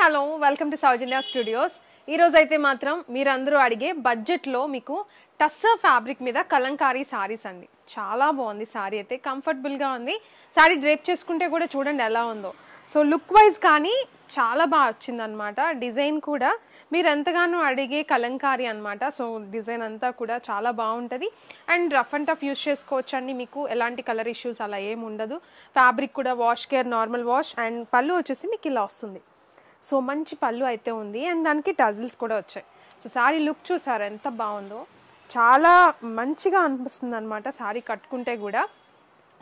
Hello welcome to Soujanya studios. ఈ రోజు అయితే మాత్రం మీరందరూ అడిగే బడ్జెట్లో మీకు టస్సర్ ఫ్యాబ్రిక్ మీద కలంకారీ సారీస్ అండి. చాలా బాగుంది సారీ అయితే, కంఫర్టబుల్గా ఉంది. సారీ డ్రేప్ చేసుకుంటే కూడా చూడండి ఎలా ఉందో. సో లుక్ వైజ్ కానీ చాలా బాగా వచ్చిందనమాట. డిజైన్ కూడా మీరు ఎంతగానో అడిగే కలంకారీ అనమాట. సో డిజైన్ అంతా కూడా చాలా బాగుంటుంది and rough and tough use చేసుకోవచ్చు అండి. మీకు ఎలాంటి కలర్ ఇష్యూస్ అలా ఏమి ఉండదు. ఫ్యాబ్రిక్ కూడా wash care, normal wash. And పళ్ళు వచ్చేసి మీకు ఇలా వస్తుంది. సో మంచి పళ్ళు అయితే ఉంది అండ్ దానికి టజిల్స్ కూడా వచ్చాయి. సో సారీ లుక్ చూసారు ఎంత బాగుందో, చాలా మంచిగా అనిపిస్తుంది అనమాట. సారీ కట్టుకుంటే కూడా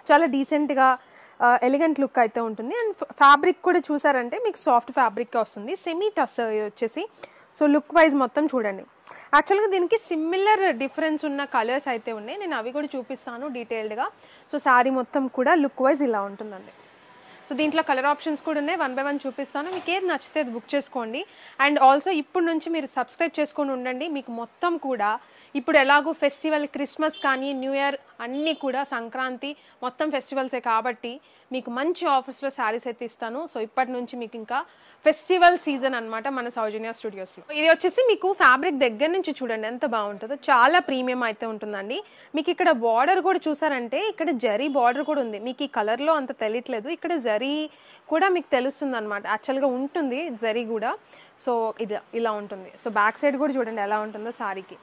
చాలా డీసెంట్గా ఎలిగెంట్ లుక్ అయితే ఉంటుంది. అండ్ ఫ్యాబ్రిక్ కూడా చూసారంటే మీకు సాఫ్ట్ ఫ్యాబ్రిక్ వస్తుంది, సెమీ టస్ వచ్చేసి. సో లుక్ వైజ్ మొత్తం చూడండి. యాక్చువల్గా దీనికి సిమిలర్ డిఫరెన్స్ ఉన్న కలర్స్ అయితే ఉన్నాయి, నేను అవి కూడా చూపిస్తాను డీటెయిల్డ్గా. సో సారీ మొత్తం కూడా లుక్ వైజ్ ఇలా ఉంటుందండి. సో దీంట్లో కలర్ ఆప్షన్స్ కూడా ఉన్నాయి, 1 by 1 చూపిస్తాను. మీకు ఏది నచ్చితే అది బుక్ చేసుకోండి. అండ్ ఆల్సో ఇప్పుడు నుంచి మీరు సబ్స్క్రైబ్ చేసుకొని ఉండండి. మీకు మొత్తం కూడా ఇప్పుడు ఎలాగో ఫెస్టివల్, క్రిస్మస్ కానీ న్యూ ఇయర్ అన్నీ కూడా, సంక్రాంతి మొత్తం ఫెస్టివల్సే కాబట్టి మీకు మంచి ఆఫర్స్లో శారీస్ అయితే ఇస్తాను. సో ఇప్పటి నుంచి మీకు ఇంకా ఫెస్టివల్ సీజన్ అనమాట మన సౌజన్య స్టూడియోస్లో. ఇది వచ్చేసి మీకు ఫ్యాబ్రిక్ దగ్గర నుంచి చూడండి ఎంత బాగుంటుందో, చాలా ప్రీమియం అయితే ఉంటుందండి. మీకు ఇక్కడ బార్డర్ కూడా చూసారంటే ఇక్కడ జరీ బార్డర్ కూడా ఉంది. మీకు ఈ కలర్లో అంత తెలియట్లేదు, ఇక్కడ జరీ కూడా మీకు తెలుస్తుంది అనమాట. యాక్చువల్గా ఉంటుంది జరీ కూడా. సో ఇది ఇలా ఉంటుంది. సో బ్యాక్ సైడ్ కూడా చూడండి ఎలా ఉంటుందో సారీకి.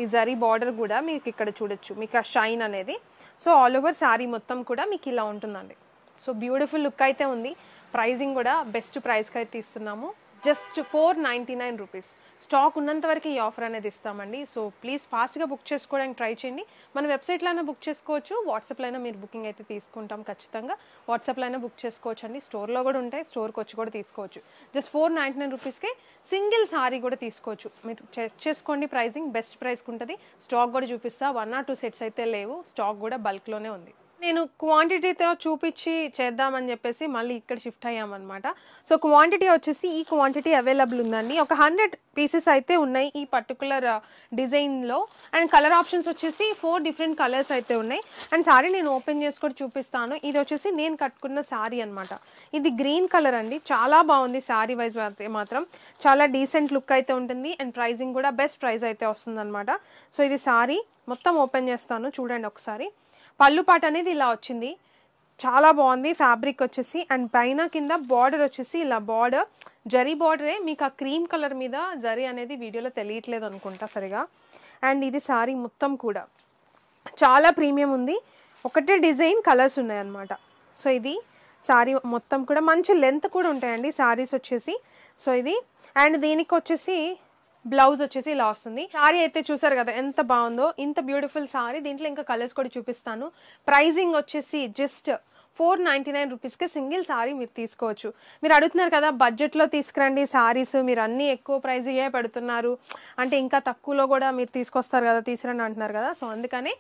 ఈ జరీ బార్డర్ కూడా మీకు ఇక్కడ చూడొచ్చు, మీకు ఆ షైన్ అనేది. సో ఆల్ ఓవర్ శారీ మొత్తం కూడా మీకు ఇలా ఉంటుందండి. సో బ్యూటిఫుల్ లుక్ అయితే ఉంది. ప్రైజింగ్ కూడా బెస్ట్ ప్రైస్కి అయితే ఇస్తున్నాము, జస్ట్ 499 రూపీస్. స్టాక్ ఉన్నంత వరకు ఈ ఆఫర్ అనేది ఇస్తామండి. సో ప్లీజ్ ఫాస్ట్గా బుక్ చేసుకోవడానికి ట్రై చేయండి. మన వెబ్సైట్లో అయినా బుక్ చేసుకోవచ్చు, వాట్సాప్లో అయినా మీరు బుకింగ్ అయితే తీసుకుంటాం ఖచ్చితంగా. వాట్సాప్లో అయినా బుక్ చేసుకోవచ్చు అండి, స్టోర్లో కూడా ఉంటాయి, స్టోర్కి వచ్చి కూడా తీసుకోవచ్చు. జస్ట్ 499 రూపీస్కే సింగిల్ సారీ కూడా తీసుకోవచ్చు. మీరు చెక్ చేసుకోండి, ప్రైజింగ్ బెస్ట్ ప్రైస్కి ఉంటుంది. స్టాక్ కూడా చూపిస్తా, 1 or 2 సెట్స్ అయితే లేవు, స్టాక్ కూడా బల్క్లోనే ఉంది. నేను క్వాంటిటీతో చూపించి చేద్దామని చెప్పేసి మళ్ళీ ఇక్కడ షిఫ్ట్ అయ్యామన్నమాట. సో క్వాంటిటీ వచ్చేసి ఈ క్వాంటిటీ అవైలబుల్ ఉందండి. ఒక 100 పీసెస్ అయితే ఉన్నాయి ఈ పర్టికులర్ డిజైన్లో. అండ్ కలర్ ఆప్షన్స్ వచ్చేసి 4 డిఫరెంట్ కలర్స్ అయితే ఉన్నాయి. అండ్ సారీ నేను ఓపెన్ చేసి కూడా చూపిస్తాను. ఇది వచ్చేసి నేను కట్టుకున్న సారీ అనమాట. ఇది గ్రీన్ కలర్ అండి, చాలా బాగుంది. సారీ వైజ్ అయితే మాత్రం చాలా డీసెంట్ లుక్ అయితే ఉంటుంది. అండ్ ప్రైజింగ్ కూడా బెస్ట్ ప్రైస్ అయితే వస్తుంది అనమాట. సో ఇది సారీ మొత్తం ఓపెన్ చేస్తాను చూడండి ఒకసారి. పళ్ళు పాట అనేది ఇలా వచ్చింది, చాలా బాగుంది ఫ్యాబ్రిక్ వచ్చేసి. అండ్ పైన కింద బార్డర్ వచ్చేసి ఇలా బార్డర్ జరీ బార్డరే. మీకు ఆ క్రీమ్ కలర్ మీద జరీ అనేది వీడియోలో తెలియట్లేదు అనుకుంటా సరిగా. అండ్ ఇది సారీ మొత్తం కూడా చాలా ప్రీమియం ఉంది. ఒకటే డిజైన్ కలర్స్ ఉన్నాయన్నమాట. సో ఇది సారీ మొత్తం కూడా మంచి లెంత్ కూడా ఉంటాయండి సారీస్ వచ్చేసి. సో ఇది అండ్ దీనికి వచ్చేసి బ్లౌజ్ వచ్చేసి ఇలా వస్తుంది. సారీ అయితే చూసారు కదా ఎంత బాగుందో, ఇంత బ్యూటిఫుల్ సారీ. దీంట్లో ఇంకా కలర్స్ కూడా చూపిస్తాను. ప్రైజింగ్ వచ్చేసి జస్ట్ 499 రూపీస్కి సింగిల్ సారీ మీరు తీసుకోవచ్చు. మీరు అడుగుతున్నారు కదా బడ్జెట్లో తీసుకురండి సారీస్, మీరు అన్నీ ఎక్కువ ప్రైజ్ ఇవే పెడుతున్నారు అంటే ఇంకా తక్కువలో కూడా మీరు తీసుకొస్తారు కదా తీసుకురండి అంటున్నారు కదా. సో అందుకని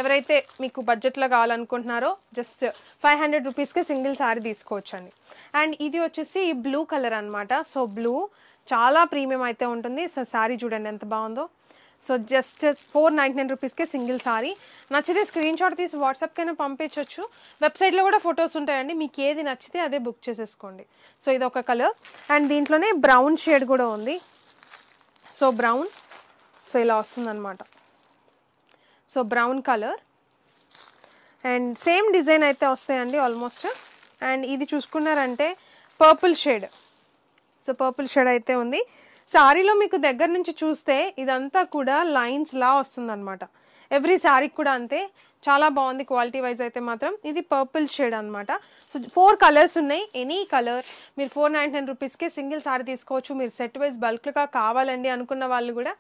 ఎవరైతే మీకు బడ్జెట్లో కావాలనుకుంటున్నారో జస్ట్ 500 రూపీస్కి సింగిల్ సారీ తీసుకోవచ్చు అండి. అండ్ ఇది వచ్చేసి బ్లూ కలర్ అనమాట. సో బ్లూ చాలా ప్రీమియం అయితే ఉంటుంది. సో సారీ చూడండి ఎంత బాగుందో. సో జస్ట్ 499 రూపీస్కే సింగిల్ సారీ. నచ్చితే స్క్రీన్ షాట్ తీసి వాట్సాప్కైనా పంపించవచ్చు. వెబ్సైట్లో కూడా ఫొటోస్ ఉంటాయండి, మీకు ఏది నచ్చితే అదే బుక్ చేసేసుకోండి. సో ఇది ఒక కలర్ అండ్ దీంట్లోనే బ్రౌన్ షేడ్ కూడా ఉంది. సో బ్రౌన్, సో ఇలా వస్తుందన్నమాట. So brown colour and same design అయితే వస్తాయండి ఆల్మోస్ట్. అండ్ ఇది చూసుకున్నారంటే purple shade. So purple shade అయితే ఉంది. శారీలో మీకు దగ్గర నుంచి చూస్తే ఇదంతా కూడా లైన్స్ లా వస్తుందన్నమాట. ఎవ్రీ శారీకి కూడా అంతే, చాలా బాగుంది క్వాలిటీ వైజ్ అయితే మాత్రం. ఇది పర్పుల్ షేడ్ అనమాట. సో 4 కలర్స్ ఉన్నాయి, ఎనీ కలర్ మీరు 499 రూపీస్కే సింగిల్ సారీ తీసుకోవచ్చు. మీరు సెట్ వైజ్ బల్క్గా కావాలండి అనుకున్న వాళ్ళు కూడా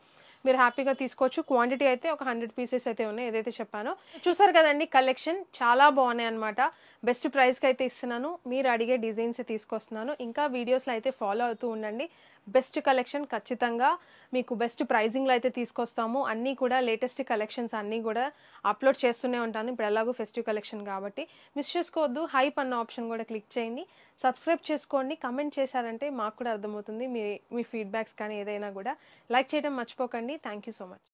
మీరు హ్యాపీగా తీసుకోవచ్చు. క్వాంటిటీ అయితే ఒక 100 పీసెస్ అయితే ఉన్నాయి ఏదైతే చెప్పానో. చూసారు కదండి, కలెక్షన్ చాలా బాగున్నాయి అనమాట. బెస్ట్ ప్రైస్కి అయితే ఇస్తున్నాను, మీరు అడిగే డిజైన్స్ తీసుకొస్తున్నాను. ఇంకా వీడియోస్లో అయితే ఫాలో అవుతూ ఉండండి. బెస్ట్ కలెక్షన్ ఖచ్చితంగా మీకు బెస్ట్ ప్రైజింగ్లో అయితే తీసుకొస్తాము. అన్నీ కూడా లేటెస్ట్ కలెక్షన్స్ అన్నీ కూడా అప్లోడ్ చేస్తూనే ఉంటాను. ఇప్పుడు ఎలాగో ఫెస్టివ్ కలెక్షన్ కాబట్టి మిస్ చేసుకోవద్దు. హైప్ అన్న ఆప్షన్ కూడా క్లిక్ చేయండి, సబ్స్క్రైబ్ చేసుకోండి. కమెంట్ చేశారంటే మాకు కూడా అర్థమవుతుంది మీ ఫీడ్బ్యాక్స్ కానీ ఏదైనా కూడా. లైక్ చేయడం మర్చిపోకండి. Thank you so much.